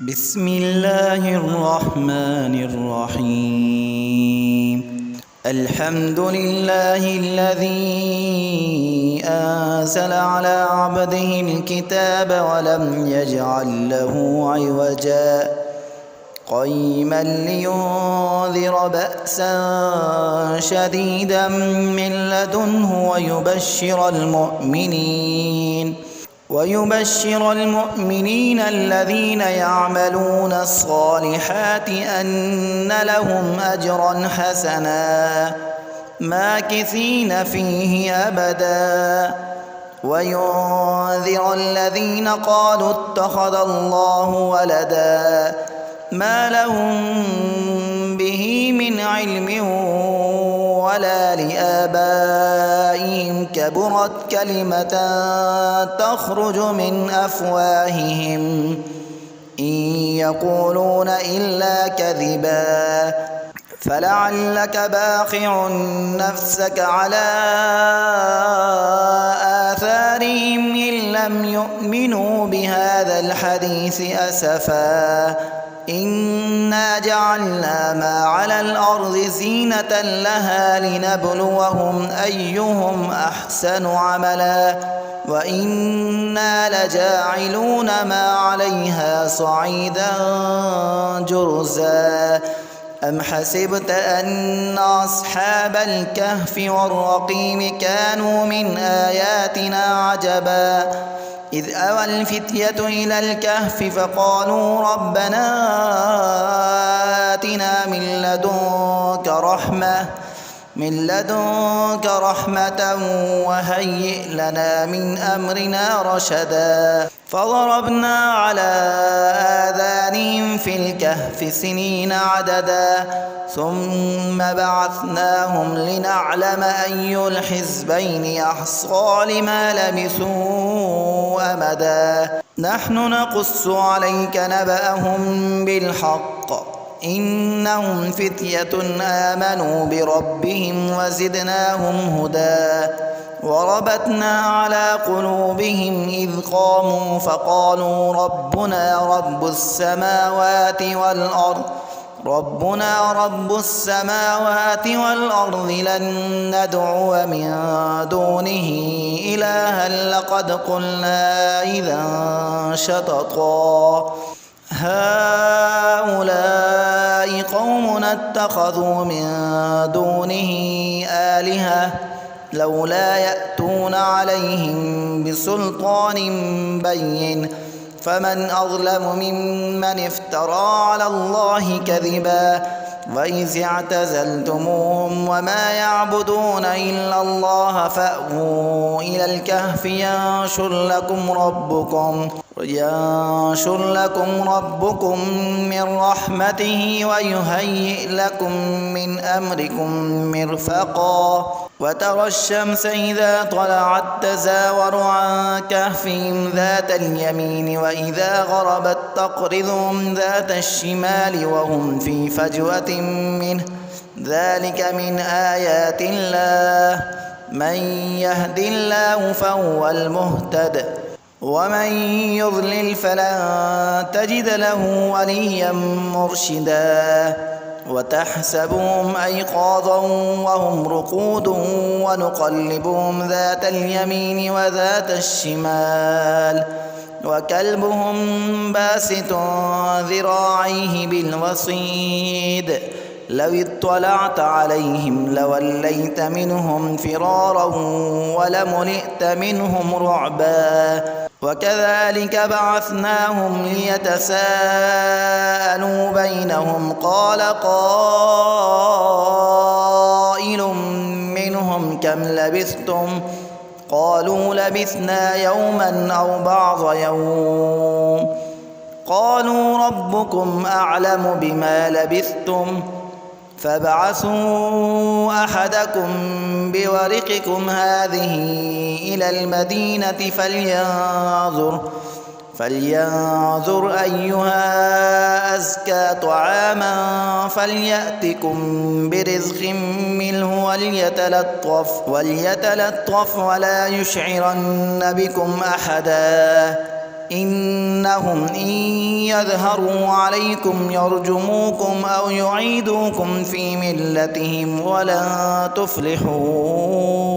بسم الله الرحمن الرحيم. الحمد لله الذي أنزل على عبده الكتاب ولم يجعل له عوجا قيما لينذر بأسا شديدا من لدنه ويبشر المؤمنين الذين يعملون الصالحات أن لهم أجرا حسنا ماكثين فيه أبدا وينذر الذين قالوا اتخذ الله ولدا ما لهم به من علم ولا لآبائهم كبرت كلمة تخرج من أفواههم إن يقولون إلا كذبا فلعلك باخع نفسك على آثارهم إن لم يؤمنوا بهذا الحديث أسفا إنا جعلنا ما على الأرض زينة لها لنبلوهم أيهم أحسن عملا وإنا لجاعلون ما عليها صعيدا جرزا أم حسبت أن أصحاب الكهف والرقيم كانوا من آياتنا عجبا إذ أوى الفتية إلى الكهف فقالوا ربنا آتنا من لدنك رحمة وهيئ لنا من أمرنا رشدا فضربنا على آذانهم في الكهف سنين عددا ثم بعثناهم لنعلم أي الحزبين أحصى لما لبثوا أمدا نحن نقص عليك نبأهم بالحق إنهم فتية آمنوا بربهم وزدناهم هدى وربطنا على قلوبهم إذ قاموا فقالوا ربنا رب السماوات والأرض لن ندعو من دونه إلها لقد قلنا إذا شططا هؤلاء قومنا اتخذوا من دونه آلهة لولا يأتون عليهم بسلطان بين فمن أظلم ممن افترى على الله كذبا وإذ اعتزلتموهم وما يعبدون إلا الله فأووا إلى الكهف ينشر لكم ربكم من رحمته ويهيئ لكم من أمركم مرفقا وترى الشمس إذا طلعت تزاور عن كهفهم ذات اليمين وإذا غربت تقرضهم ذات الشمال وهم في فجوة منه ذلك من آيات الله من يهد الله فهو المهتد ومن يضلل فلن تجد له وليا مرشدا وتحسبهم أيقاظا وهم رقود ونقلبهم ذات اليمين وذات الشمال وكلبهم باسط ذراعيه بالوصيد لو اطلعت عليهم لوليت منهم فرارا ولملئت منهم رعبا وكذلك بعثناهم ليتساءلوا بينهم قال قائل منهم كم لبثتم قالوا لبثنا يوما أو بعض يوم قالوا ربكم أعلم بما لبثتم فابعثوا أحدكم بورقكم هذه إلى المدينة فلينظر أيها أزكى طعاما فليأتكم برزق منه وليتلطف ولا يشعرن بكم أحدا إنهم إن يظهروا عليكم يرجموكم أو يعيدوكم في ملتهم ولن تفلحوا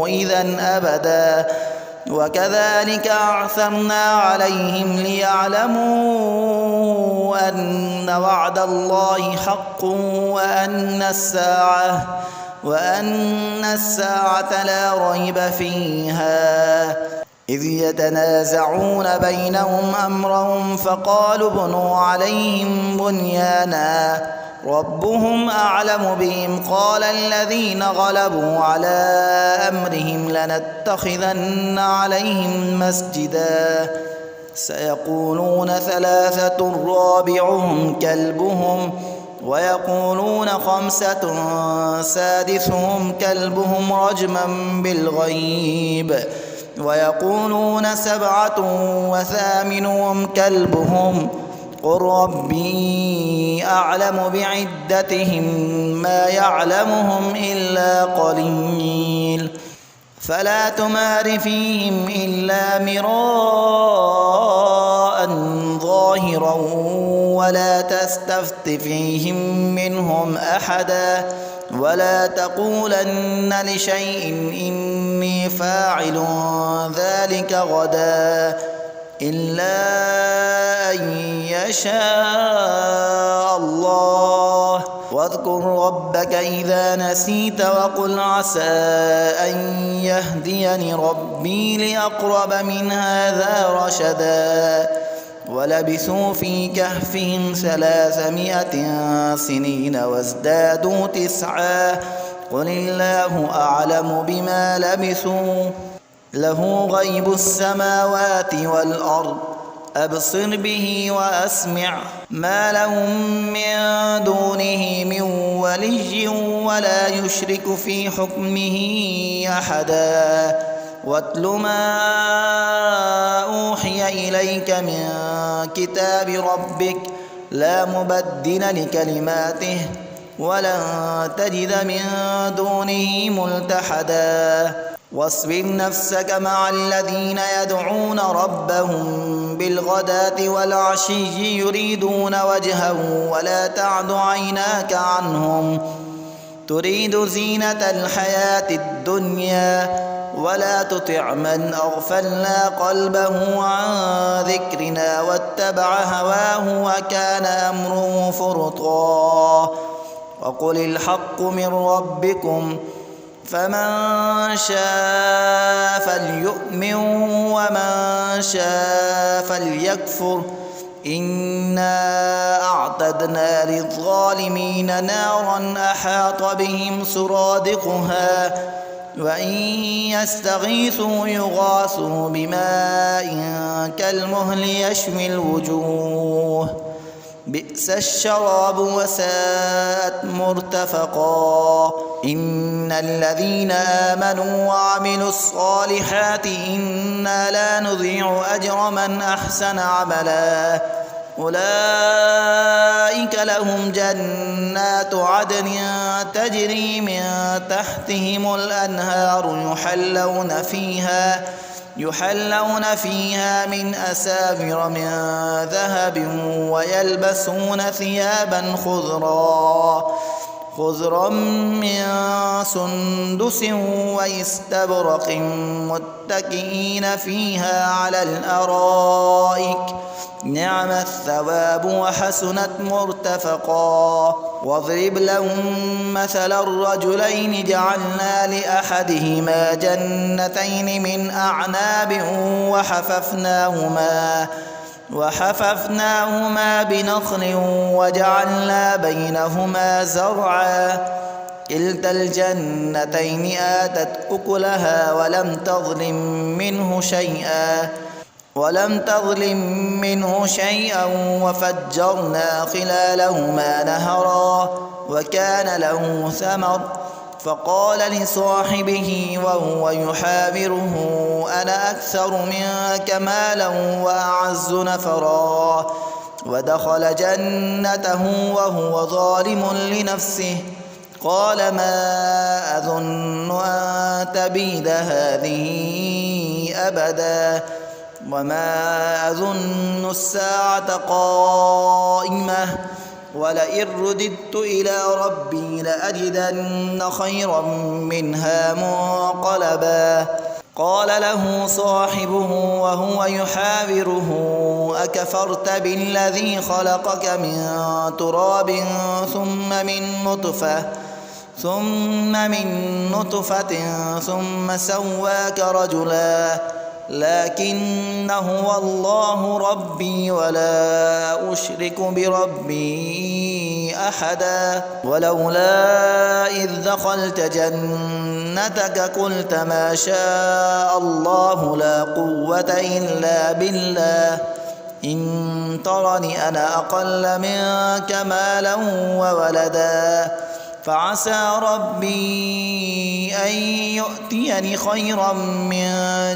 إذا أبدا وكذلك أعثرنا عليهم ليعلموا أن وعد الله حق وأن الساعة لا ريب فيها إذ يتنازعون بينهم أمرهم فقالوا ابنوا عليهم بنيانا ربهم أعلم بهم قال الذين غلبوا على أمرهم لنتخذن عليهم مسجدا سيقولون ثلاثة رابعهم كلبهم ويقولون خمسة سادسهم كلبهم رجما بالغيب ويقولون سبعة وثامنهم كلبهم قل ربي أعلم بعدتهم ما يعلمهم إلا قليل فلا تمار فيهم إلا مراء ظاهرا ولا تستفت فيهم منهم أحدا ولا تقولن لشيء إني فاعل ذلك غدا إلا أن يشاء الله واذكر ربك إذا نسيت وقل عسى أن يهديني ربي لأقرب من هذا رشدا ولبثوا في كهفهم 300 سنين وازدادوا 9 قل الله أعلم بما لبثوا له غيب السماوات والأرض أبصر به وأسمع ما لهم من دونه من ولي ولا يشرك في حكمه أحدا واتل ما أوحي إليك من كتاب ربك لا مبدل لكلماته ولن تجد من دونه ملتحدا واصبر نفسك مع الذين يدعون ربهم بالغداة والعشي يريدون وجهه ولا تعد عيناك عنهم تريد زينة الحياة الدنيا ولا تطع من أغفلنا قلبه عن ذكرنا واتبع هواه وكان أمره فرطا وقل الحق من ربكم فمن شاء فليؤمن ومن شاء فليكفر إنا أعتدنا للظالمين نارا أحاط بهم سرادقها وإن يستغيثوا يغاثوا بماء كالمهل يشوي الوجوه بئس الشراب وساءت مرتفقا إن الذين آمنوا وعملوا الصالحات إنا لا نضيع أجر من أحسن عملا أولئك لهم جنات عدن تجري من تحتهم الأنهار يحلون فيها من أساور من ذهب ويلبسون ثيابا خضرا من سندس واستبرق متكئين فيها على الأرائك نعم الثواب وحسنت مرتفقا واضرب لهم مثل الرجلين جعلنا لأحدهما جنتين من أعناب وحففناهما بنخل وجعلنا بينهما زرعا كلتا الجنتين آتت أكلها ولم تظلم منه شيئا وفجرنا خلالهما نهرا وكان له ثمر فقال لصاحبه وهو يحاوره أنا أكثر منك مالا وأعز نفرا ودخل جنته وهو ظالم لنفسه قال ما أظن أن تبيد هذه أبدا وما أظن الساعة قائمة ولئن رددت إلى ربي لأجدن خيرا منها منقلبا قال له صاحبه وهو يحاوره أكفرت بالذي خلقك من تراب ثم من نطفة ثم سواك رجلا لكن هو الله ربي ولا أشرك بربي أحدا ولولا إذ دخلت جنتك قلت ما شاء الله لا قوة إلا بالله إن ترني أنا أقل منك مالا وولدا فعسى ربي أن يؤتيني خيرا من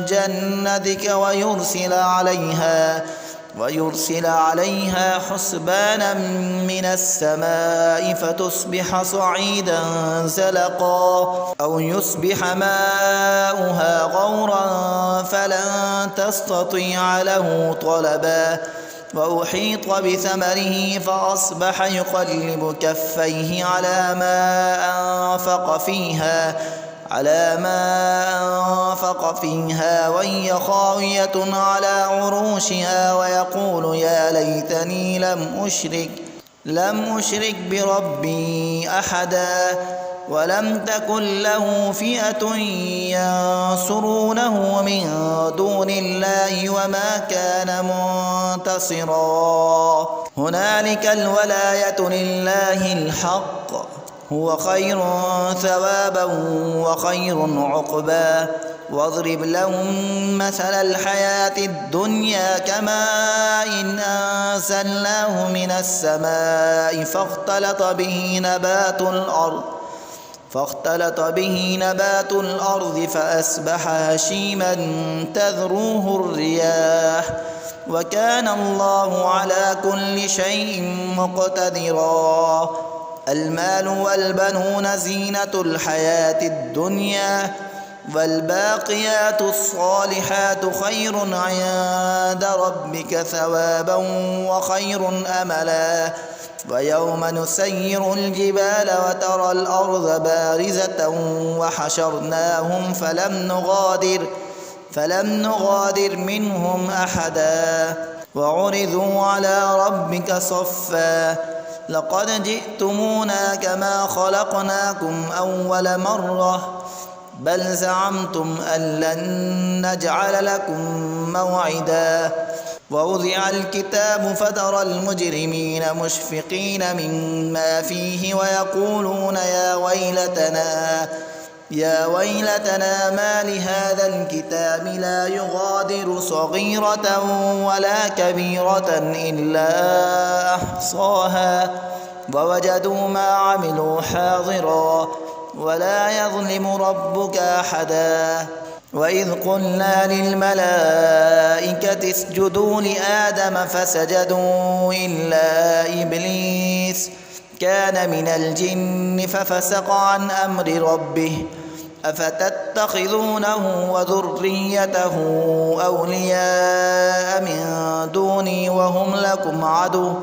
جنتك ويرسل عليها حسبانا من السماء فتصبح صعيدا زلقا أو يصبح ماؤها غورا فلن تستطيع له طلبا وأحيط بثمره فأصبح يقلب كفيه على ما أنفق فيها وهي خاوية على عروشها ويقول يا ليتني لم أشرك بربي أحدا ولم تكن له فئة ينصرونه من دون الله وما كان منتصرا هنالك الولاية لله الحق هو خير ثوابا وخير عقبا واضرب لهم مثل الحياة الدنيا كماء إن أنزلناه من السماء فاختلط به نبات الأرض فأصبح هشيما تذروه الرياح وكان الله على كل شيء مقتدرا المال والبنون زينة الحياة الدنيا والباقيات الصالحات خير عند ربك ثوابا وخير أملا ويوم نسير الجبال وترى الأرض بارزة وحشرناهم فلم نغادر منهم أحدا وعرضوا على ربك صفا لقد جئتمونا كما خلقناكم أول مرة بل زعمتم أن لن نجعل لكم موعدا ووضع الكتاب فترى المجرمين مشفقين مما فيه ويقولون يا ويلتنا ما لهذا الكتاب لا يغادر صغيرة ولا كبيرة إلا أحصاها ووجدوا ما عملوا حاضرا ولا يظلم ربك أحدا وإذ قلنا للملائكة اسجدوا لآدم فسجدوا إلا إبليس كان من الجن ففسق عن أمر ربه أفتتخذونه وذريته أولياء من دوني وهم لكم عدو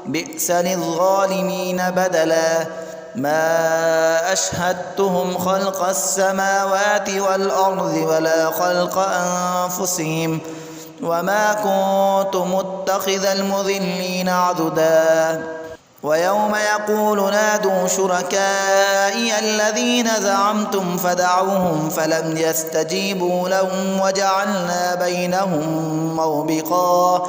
بئس للظالمين بدلا ما أشهدتهم خلق السماوات والأرض ولا خلق أنفسهم وما كنت متخذ المضلين عضدا ويوم يقول نادوا شركائي الذين زعمتم فدعوهم فلم يستجيبوا لهم وجعلنا بينهم موبقا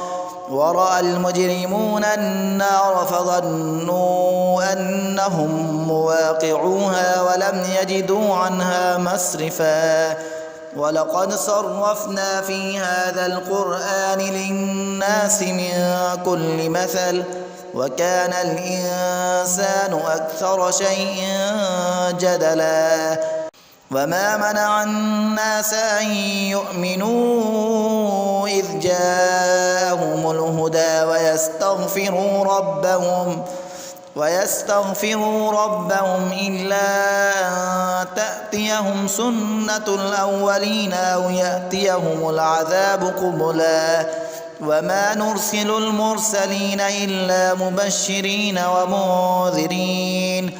ورأى المجرمون النار فظنوا أنهم مواقعوها ولم يجدوا عنها مصرفا ولقد صرفنا في هذا القرآن للناس من كل مثل وكان الإنسان أكثر شيء جدلا وما منع الناس أن يؤمنوا إذ جاءهم الهدى ويستغفروا ربهم ويستغفروا ربهم إلا أن تأتيهم سنة الأولين أو يأتيهم العذاب قبلا وما نرسل المرسلين إلا مبشرين ومنذرين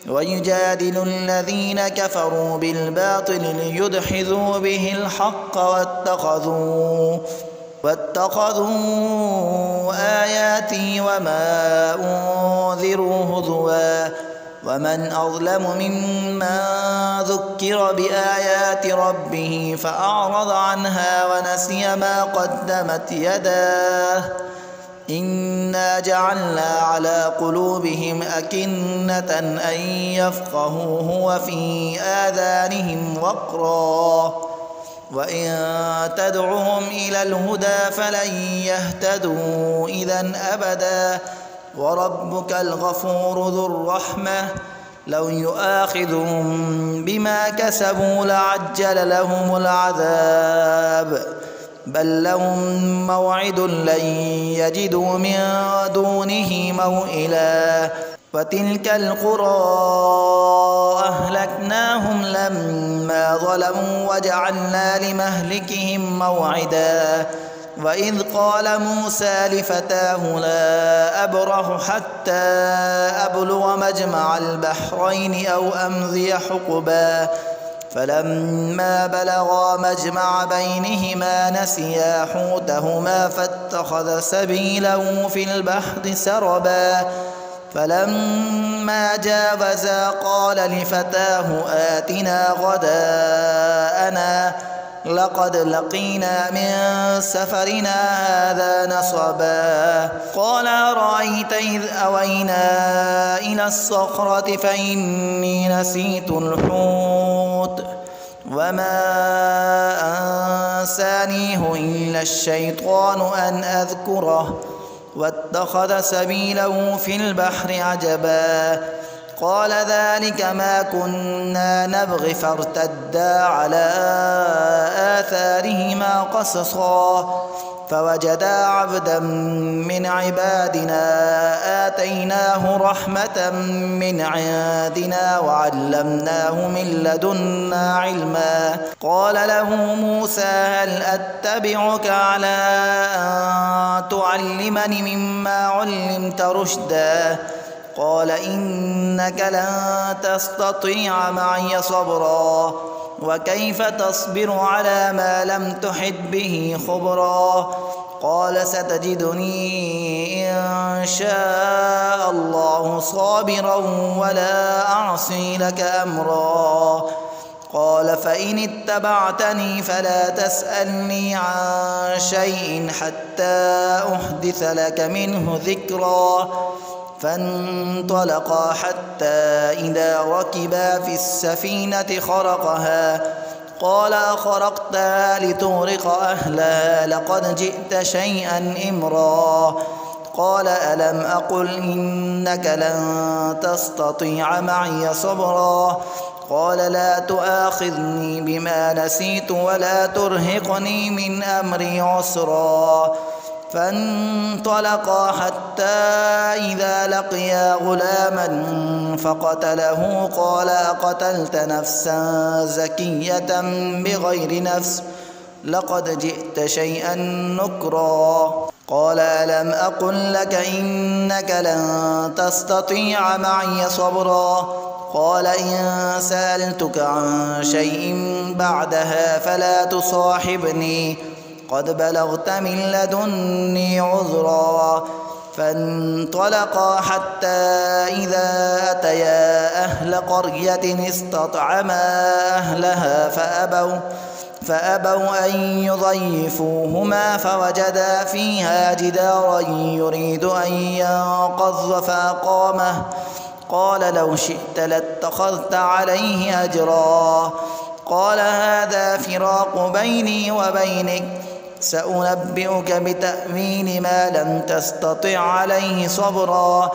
ويجادل الذين كفروا بالباطل ليدحضوا به الحق واتخذوا آياتي وما أنذروا هزوا ومن أظلم ممن ذكر بآيات ربه فأعرض عنها ونسي ما قدمت يداه إنا جعلنا على قلوبهم أكنة أن يفقهوه وفي آذانهم وقرا وإن تدعهم إلى الهدى فلن يهتدوا إذا أبدا وربك الغفور ذو الرحمة لو يؤاخذهم بما كسبوا لعجل لهم العذاب بل لهم موعد لن يجدوا من دونه موئلا وتلك القرى أهلكناهم لما ظلموا وجعلنا لمهلكهم موعدا وإذ قال موسى لفتاه لا أبرح حتى أبلغ مجمع البحرين أو أمضي حقبا فلما بلغا مجمع بينهما نسيا حوتهما فاتخذ سبيله في البحر سربا فلما جاوزا قال لفتاه آتنا غداءنا لقد لقينا من سفرنا هذا نصبا قال أرأيت إذ أوينا إلى الصخرة فإني نسيت الحوت وما أنسانيه إلا الشيطان أن أذكره واتخذ سبيله في البحر عجبا قال ذلك ما كنا نبغي فارتدا على آثارهما قصصا فوجدا عبدا من عبادنا آتيناه رحمة من عندنا وعلمناه من لدنا علما قال له موسى هل أتبعك على أن تعلمني مما علمت رشدا قال إنك لن تستطيع معي صبرا وكيف تصبر على ما لم تحط به خبرا قال ستجدني إن شاء الله صابرا ولا أعصي لك أمرا قال فإن اتبعتني فلا تسألني عن شيء حتى أحدث لك منه ذكرا فانطلقا حتى إذا ركبا في السفينة خرقها قال أخرقتها لتغرق أهلها لقد جئت شيئا إمرا قال ألم أقل إنك لن تستطيع معي صبرا قال لا تؤاخذني بما نسيت ولا ترهقني من أمري عسرا فانطلقا حتى إذا لقيا غلاما فقتله قال أقتلت نفسا زكية بغير نفس لقد جئت شيئا نكرا قال ألم أقل لك إنك لن تستطيع معي صبرا قال إن سألتك عن شيء بعدها فلا تصاحبني قد بلغت من لدني عذرا فانطلقا حتى إذا أتيا أهل قرية استطعما أهلها فأبوا أن يضيفوهما فوجدا فيها جدارا يريد أن ينقض فأقامه قال لو شئت لاتخذت عليه أجرا قال هذا فراق بيني وبينك سأنبئك بتأويل ما لم تستطع عليه صبرا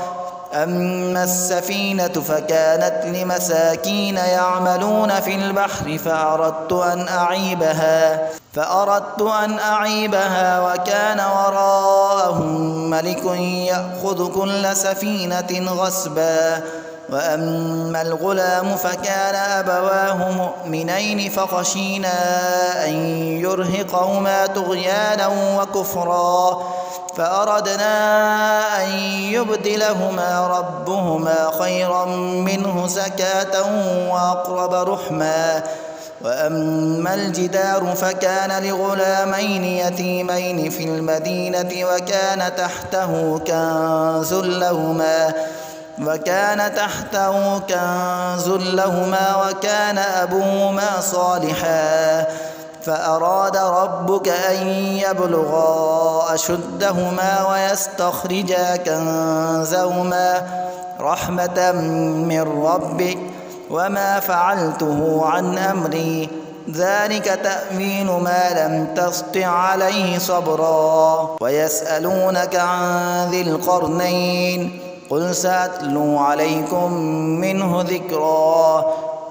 أما السفينة فكانت لمساكين يعملون في البحر فأردت أن أعيبها وكان وراءهم ملك يأخذ كل سفينة غصبا. وأما الغلام فكان أبواه مؤمنين فخشينا أن يرهقهما طغيانا وكفرا فأردنا أن يبدلهما ربهما خيرا منه زكاة وأقرب رحما. وأما الجدار فكان لغلامين يتيمين في المدينة وكان تحته كنز لهما وكان أبوهما صالحا فأراد ربك أن يبلغا أشدهما ويستخرجا كنزهما رحمة من ربك وما فعلته عن أمري ذلك تأويل ما لم تسطع عليه صبرا. ويسألونك عن ذي القرنين قل سأتلو عليكم منه ذكرا.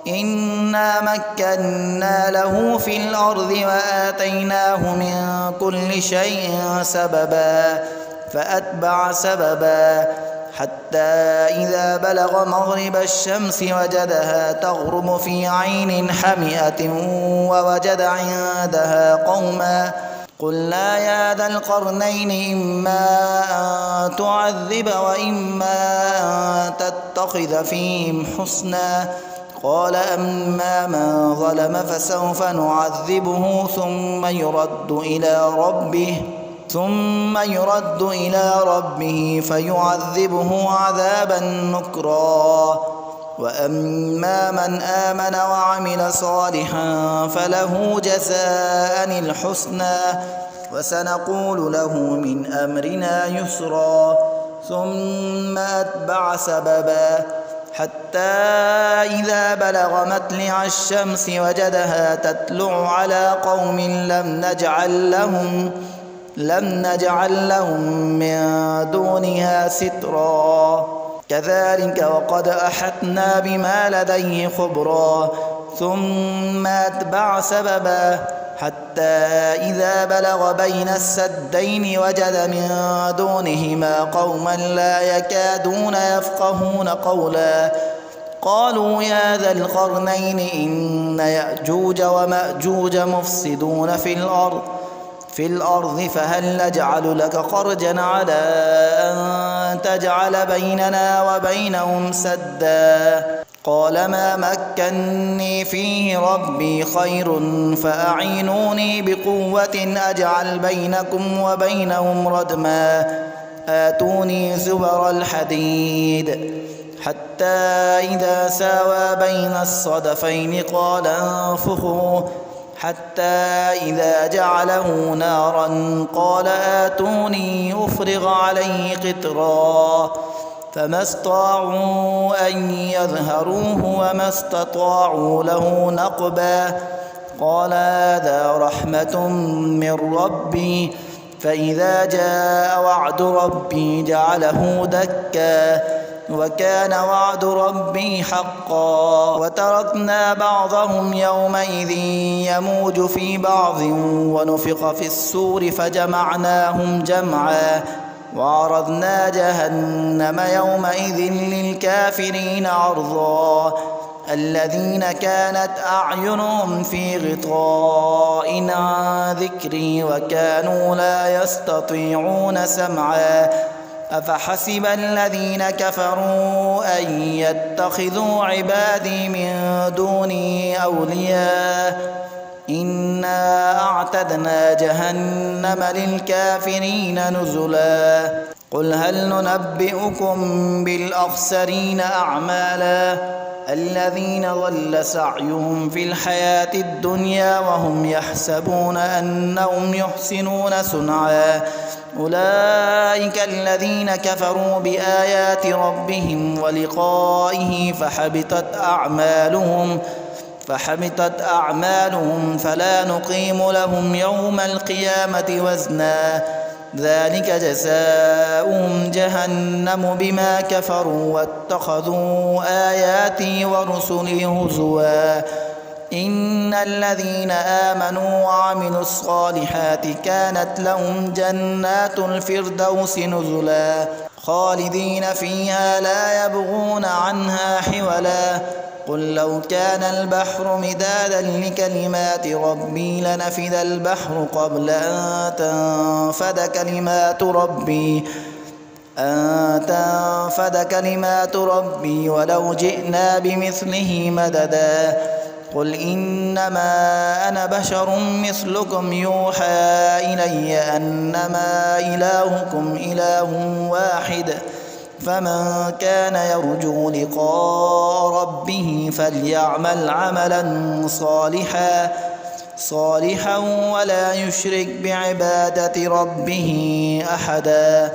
إنا مكنا له في الأرض وآتيناه من كل شيء سببا فأتبع سببا حتى إذا بلغ مغرب الشمس وجدها تغرب في عين حمئة ووجد عندها قوما قلنا يا ذا القرنين إما أن تعذب وإما أن تتخذ فيهم حسنا قال أما من ظلم فسوف نعذبه ثم يرد إلى ربه فيعذبه عذابا نكرا. وأما من آمن وعمل صالحا فله جزاء الحسنى وسنقول له من أمرنا يسرا. ثم أتبع سببا حتى إذا بلغ مطلع الشمس وجدها تطلع على قوم لم نجعل لهم من دونها سترا كذلك وقد أحطنا بما لديه خبرا. ثم أتبع سببا حتى إذا بلغ بين السدين وجد من دونهما قوما لا يكادون يفقهون قولا قالوا يا ذا القرنين إن يأجوج ومأجوج مفسدون في الأرض فهل نجعل لك خرجا على أن تجعل بيننا وبينهم سدا قال ما مكني فيه ربي خير فأعينوني بقوة أجعل بينكم وبينهم ردما آتوني زبر الحديد حتى إذا ساوى بين الصدفين قال انفخوا حتى إذا جعله نارا قال آتوني أفرغ عليه قطرا فما استطاعوا أن يظهروه وما استطاعوا له نقبا قال هذا رحمة من ربي فإذا جاء وعد ربي جعله دكا وكان وعد ربي حقا. وتركنا بعضهم يومئذ يموج في بعض ونفخ في السور فجمعناهم جمعا وعرضنا جهنم يومئذ للكافرين عرضا الذين كانت أعينهم في غطاء عن ذكري وكانوا لا يستطيعون سمعا أفحسب الذين كفروا أن يتخذوا عبادي من دوني أولياء إنا أعتدنا جهنم للكافرين نزلا قل هل ننبئكم بالأخسرين أعمالا الذين ضل سعيهم في الحياة الدنيا وهم يحسبون أنهم يحسنون صنعا أولئك الذين كفروا بآيات ربهم ولقائه فحبطت أعمالهم فلا نقيم لهم يوم القيامة وزنا ذلك جزاؤهم جهنم بما كفروا واتخذوا آياتي ورسلي هزوا إن الذين آمنوا وعملوا الصالحات كانت لهم جنات الفردوس نزلا خالدين فيها لا يبغون عنها حولا قل لو كان البحر مدادا لكلمات ربي لنفد البحر قبل أن تنفد كلمات ربي ولو جئنا بمثله مددا قل إنما أنا بشر مثلكم يوحى إلي أنما إلهكم إله واحد فمن كان يرجو لقاء ربه فليعمل عملا صالحا ولا يشرك بعبادة ربه أحدا.